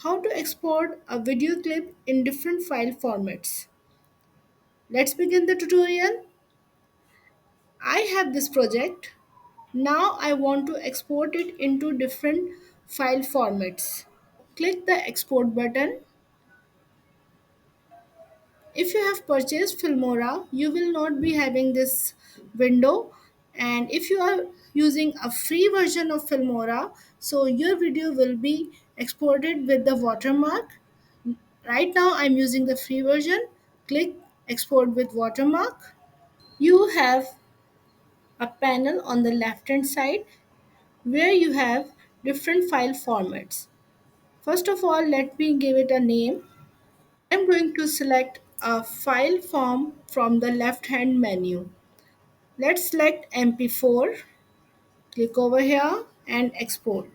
How to export a video clip in different file formats. Let's begin the tutorial. I have this project. Now I want to export it into different file formats. Click the export button. If you have purchased Filmora, you will not be having this window. And if you are using a free version of Filmora, so your video will be exported with the watermark. Right now I'm using the free version. Click export with watermark. You have a panel on the left hand side where you have different file formats. First of all, let me give it a name. I'm going to select a file form from the left hand menu. Let's select MP4, click over here and export.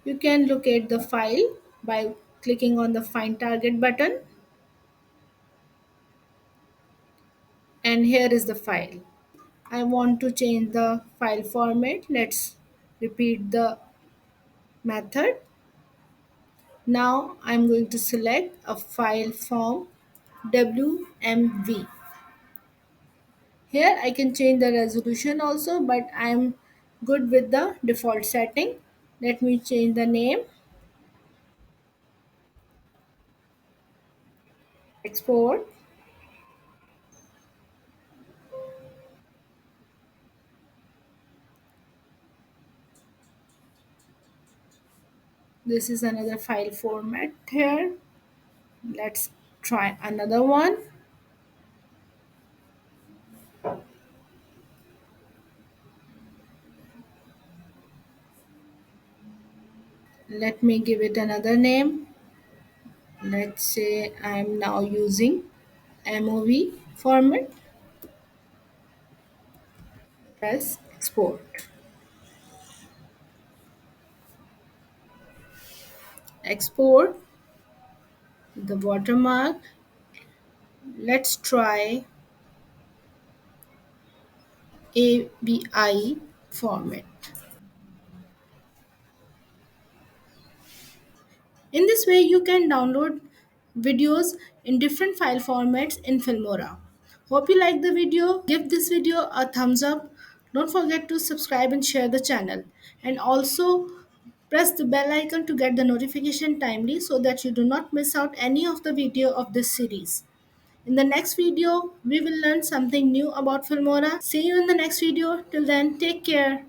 You can locate the file by clicking on the find target button, and here is the file. I want to change the file format. Let's repeat the method. Now I'm going to select a file form WMV. Here I can change the resolution also, but I'm good with the default setting. Let me change the name. Export. This is another file format here. Let's try another one. Let me give it another name. Let's say I'm now using MOV format. Press export. Export the watermark. Let's try AVI format. In this way, you can download videos in different file formats in Filmora. Hope you like the video. Give this video a thumbs up. Don't forget to subscribe and share the channel. And also press the bell icon to get the notification timely so that you do not miss out any of the video of this series. In the next video, we will learn something new about Filmora. See you in the next video. Till then, take care.